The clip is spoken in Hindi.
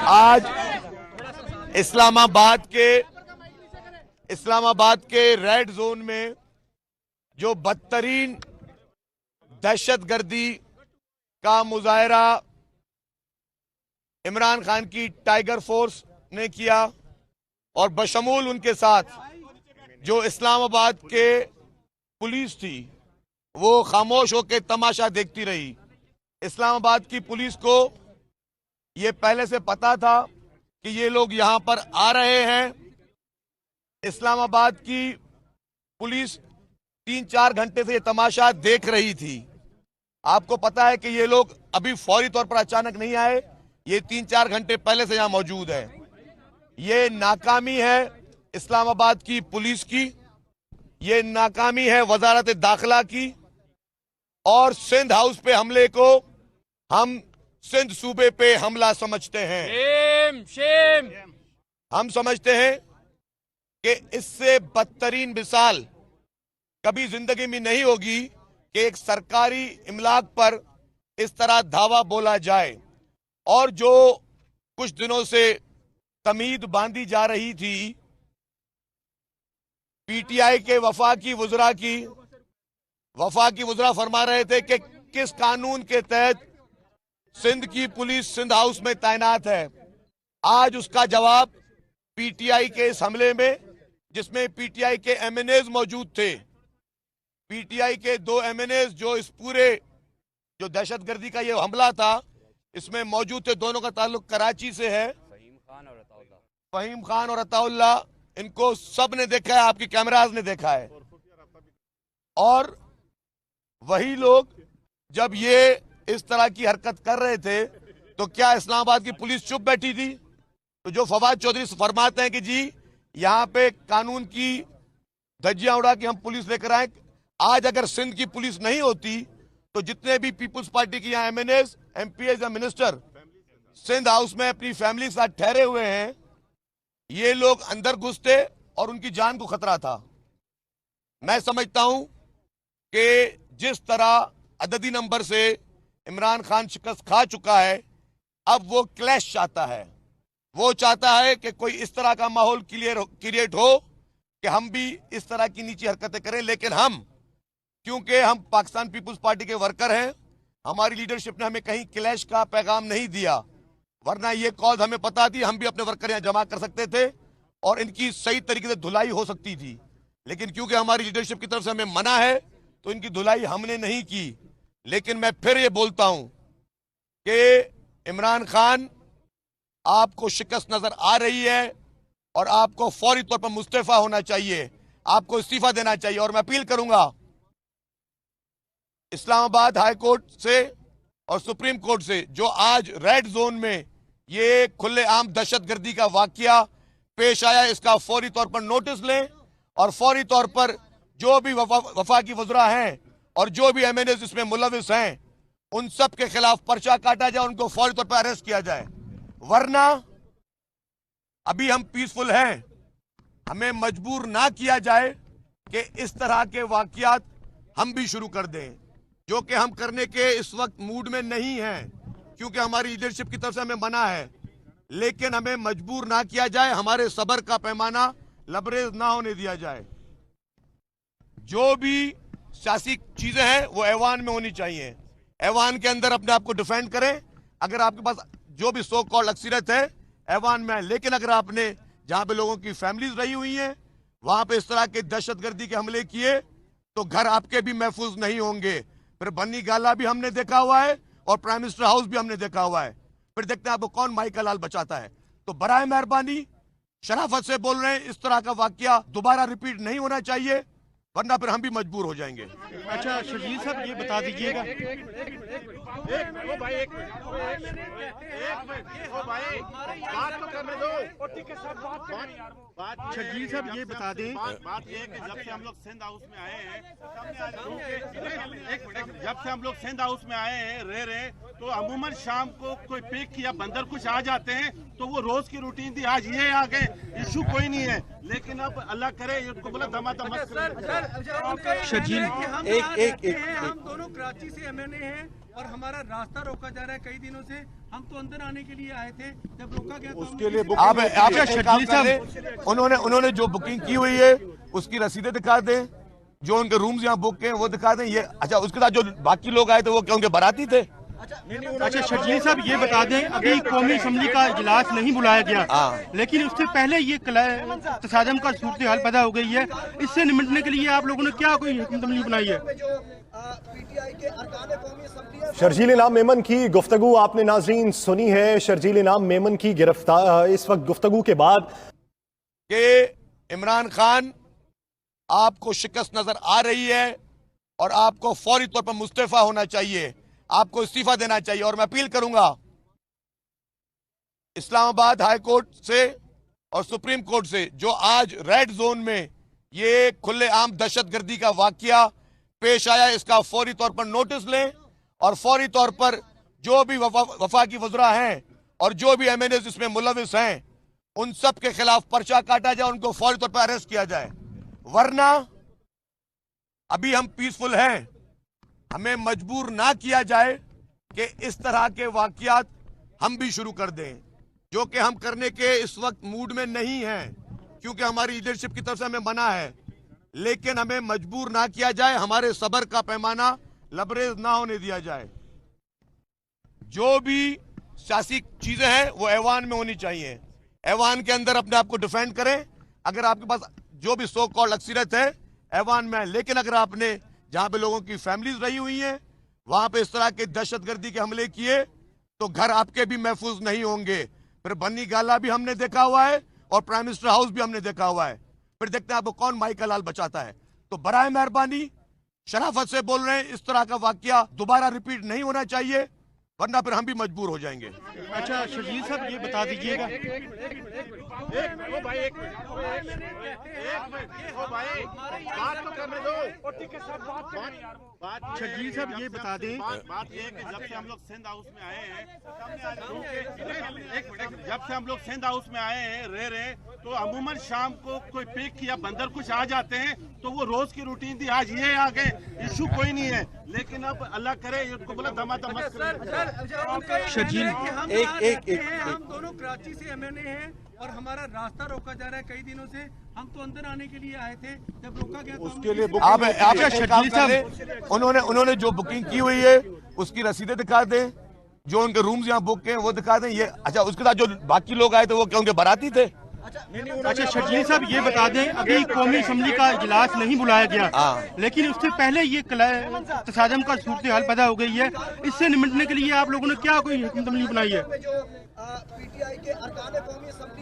आज इस्लामाबाद के रेड जोन में जो बदतरीन दहशतगर्दी का मुजाहरा इमरान खान की टाइगर फोर्स ने किया और बशमूल उनके साथ जो इस्लामाबाद के पुलिस थी वो खामोश होकर तमाशा देखती रही। इस्लामाबाद की पुलिस को ये पहले से पता था कि ये लोग यहां पर आ रहे हैं। इस्लामाबाद की पुलिस 3-4 घंटे से ये तमाशा देख रही थी। आपको पता है कि ये लोग अभी फौरी तौर पर अचानक नहीं आए, ये 3-4 घंटे पहले से यहां मौजूद है। ये नाकामी है इस्लामाबाद की पुलिस की, ये नाकामी है वजारत दाखिला की, और सिंध हाउस पे हमले को हम सिंध सूबे पे हमला समझते हैं। शेम। हम समझते हैं कि इससे बदतरीन मिसाल कभी जिंदगी में नहीं होगी कि एक सरकारी इमलाक पर इस तरह धावा बोला जाए। और जो कुछ दिनों से तमीद बांधी जा रही थी पीटीआई के वफाकी वुज़रा फरमा रहे थे कि किस कानून के तहत सिंध की पुलिस सिंध हाउस में तैनात है। आज उसका जवाब पीटीआई के इस हमले में, जिसमें पीटीआई के एमएनएज मौजूद थे, पीटीआई के 2 एमएनएज जो इस पूरे जो दहशतगर्दी का ये हमला था इसमें मौजूद थे, दोनों का ताल्लुक कराची से है, फहीम खान और अताउल्ला। इनको सब ने देखा है, आपकी कैमराज ने देखा है। और वही लोग जब ये इस तरह की हरकत कर रहे थे तो क्या इस्लामाबाद की पुलिस चुप बैठी थी? तो जो फवाद चौधरी फरमाते हैं कि जी यहाँ पे कानून की धज्जियां उड़ा के हम पुलिस लेकर आए, आज अगर सिंध की पुलिस नहीं होती तो जितने भी पीपुल्स पार्टी की यहाँ एमएनएज, एमपीएज या मिनिस्टर सिंध हाउस में अपनी फैमिली के साथ ठहरे हुए हैं, ये लोग अंदर घुसते और उनकी जान को खतरा था। मैं समझता हूं कि जिस तरह अददी नंबर से इमरान खान शिकस्त खा चुका है, अब वो क्लैश चाहता है। वो चाहता है कि कोई इस तरह का माहौल क्रिएट हो कि हम भी इस तरह की नीची हरकतें करें। लेकिन हम, क्योंकि हम पाकिस्तान पीपुल्स पार्टी के वर्कर हैं, हमारी लीडरशिप ने हमें कहीं क्लैश का पैगाम नहीं दिया, वरना ये कॉज हमें पता थी, हम भी अपने वर्कर यहाँ जमा कर सकते थे और इनकी सही तरीके से धुलाई हो सकती थी। लेकिन क्योंकि हमारी लीडरशिप की तरफ से हमें मना है तो इनकी धुलाई हमने नहीं की। लेकिन मैं फिर ये बोलता हूं कि इमरान खान, आपको शिकस्त नजर आ रही है और आपको फौरी तौर पर मुस्तफा होना चाहिए, आपको इस्तीफा देना चाहिए। और मैं अपील करूंगा इस्लामाबाद हाई कोर्ट से और सुप्रीम कोर्ट से, जो आज रेड जोन में ये खुलेआम दहशतगर्दी का वाकया पेश आया, इसका फौरी तौर पर नोटिस लें और फौरी तौर पर जो भी वफाकी वुज़रा हैं और जो भी एमएनएज इसमें मुलविस हैं उन सब के खिलाफ पर्चा काटा जाए, उनको फौरी तौर पर अरेस्ट किया जाए। वरना अभी हम पीसफुल हैं, हमें मजबूर ना किया जाए कि इस तरह के वाकयात हम भी शुरू कर दें, जो कि हम करने के इस वक्त मूड में नहीं हैं, क्योंकि हमारी लीडरशिप की तरफ से हमें मना है। लेकिन हमें मजबूर ना किया जाए, हमारे सब्र का पैमाना लबरेज ना होने दिया जाए। जो भी सियासी चीजें हैं वो ऐवान में होनी चाहिए, ऐवान के अंदर अपने आप को डिफेंड करें। अगर आपके पास जो भी सो कॉल्ड अक्सरियत है ऐवान में है, लेकिन अगर आपने जहां पे लोगों की फैमिलीज रही हुई हैं वहां पे इस तरह के दहशतगर्दी के हमले किए तो घर आपके भी महफूज नहीं होंगे। फिर बन्नी गाला भी हमने देखा हुआ है और प्राइम मिनिस्टर हाउस भी हमने देखा हुआ है। फिर देखते हैं आपको कौन माई का लाल बचाता है। तो बराए मेहरबानी शराफत से बोल रहे हैं, इस तरह का वाकया दोबारा रिपीट नहीं होना चाहिए, वरना फिर हम भी मजबूर हो जाएंगे। अच्छा शर्जील साहब, ये बता दीजिएगा, शर्जील साहब ये बता दें, बात ये है कि जब से हम लोग सिंध हाउस में आए हैं, जब से हम लोग सिंध हाउस में आए हैं रह रहे, तो अमूमन शाम को कोई पिक या बंदर कुछ आ जाते हैं, तो वो रोज की रूटीन थी। आज ये आ गए, इशू कोई नहीं है, लेकिन अब अल्लाह करे इनको बोला धमाधम मत करें। शर्जील हम दोनों कराची से एमएनए हैं, और हमारा रास्ता रोका जा रहा है कई दिनों से। हम तो अंदर आने के लिए आए थे, जब रोका गया तो उसके लिए आप बुकिंग एक काम कर लें, उन्होंने जो बुकिंग की हुई है उसकी रसीदें दिखा दें, जो उनके रूम्स यहाँ बुक हैं वो दिखा दें। ये अच्छा, उसके साथ जो बाकी लोग आए थे वो क्या उनके बाराती थे? अच्छा शर्जील साहब ये बता दें, अभी कौमी असम्बली का इजलास नहीं बुलाया गया, लेकिन उससे पहले ये तसादम का सूरत हाल पैदा हो गई है। इससे निपटने के लिए आप लोगों ने क्या कोई हिकमत अमली बनाई है? शर्जील इनाम मेमन की गुफ्तगू आपने नाजरीन सुनी है। शर्जील इनाम मेमन की गिरफ्तार इस वक्त गुफ्तगू के बाद कि इमरान खान आपको शिकस्त नजर आ रही है और आपको फौरी तौर पर मुस्तफा होना चाहिए, आपको इस्तीफा देना चाहिए। और मैं अपील करूंगा इस्लामाबाद हाई कोर्ट से और सुप्रीम कोर्ट से, जो आज रेड जोन में ये खुलेआम दहशतगर्दी का वाकया पेश आया, इसका फौरी तौर पर नोटिस लें और फौरी तौर पर जो भी वफाकी वज़रा हैं और जो भी एमएनए इसमें मुलविस हैं उन सब के खिलाफ पर्चा काटा जाए, उनको फौरी तौर पर अरेस्ट किया जाए। वरना अभी हम पीसफुल हैं, हमें मजबूर ना किया जाए कि इस तरह के वाकयात हम भी शुरू कर दें, जो कि हम करने के इस वक्त मूड में नहीं हैं, क्योंकि हमारी लीडरशिप की तरफ से हमें मना है। लेकिन हमें मजबूर ना किया जाए, हमारे सब्र का पैमाना लबरेज ना होने दिया जाए। जो भी सियासी चीजें हैं वो ऐवान में होनी चाहिए, ऐवान के अंदर अपने आप को डिफेंड करें। अगर आपके पास जो भी सो कॉल्ड अक्सरियत है ऐवान में है, लेकिन अगर आपने जहां पे लोगों की फैमिलीज रही हुई हैं वहां पे इस तरह के दहशतगर्दी के हमले किए तो घर आपके भी महफूज नहीं होंगे। फिर बन्नी गाला भी हमने देखा हुआ है और प्राइम मिनिस्टर हाउस भी हमने देखा हुआ है, फिर देखते हैं आपको कौन माई का लाल बचाता है। तो बराए मेहरबानी शराफत से बोल रहे हैं, इस तरह का वाकया दोबारा रिपीट नहीं होना चाहिए, वरना फिर हम भी मजबूर हो जाएंगे। अच्छा शर्जील साहब ये बता दीजिएगा, शर्जील साहब ये बता दें, बात ये है कि जब से हम लोग सिंध हाउस में आए हैं, जब से हम लोग सिंध हाउस में आए हैं रह रहे हैं, तो अमूमन शाम को कोई पिक या बंदर कुछ आ जाते हैं, तो वो रोज की रूटीन थी। आज ये आ गए, इशू कोई नहीं है, लेकिन अब अल्लाह करे इनको बोला धमाधम मत करें। शर्जील हम दोनों कराची से एमएनए हैं और हमारा रास्ता रोका जा रहा है कई दिनों से। हम तो अंदर आने के लिए आए थे, जब रोका गया तो उसके लिए आप बुकिंग एक काम कर लें, उन्होंने जो बुकिंग की हुई है उसकी रसीदें दिखा दें, जो उनके रूम्स यहाँ बुक हैं वो दिखा दें। ये अच्छा, उसके साथ जो बाकी लोग आए थे वो क्या उनके बाराती थे? अच्छा शर्जील साहब ये बता दें, अभी कौमी असम्बली का इजलास नहीं बुलाया गया, लेकिन उससे पहले ये तसादम का सूरत हाल पैदा हो गई है। इससे निपटने के लिए आप लोगों ने क्या कोई हिकमत अमली बनाई है? पीटीआई के अरकान कौमी असम्बली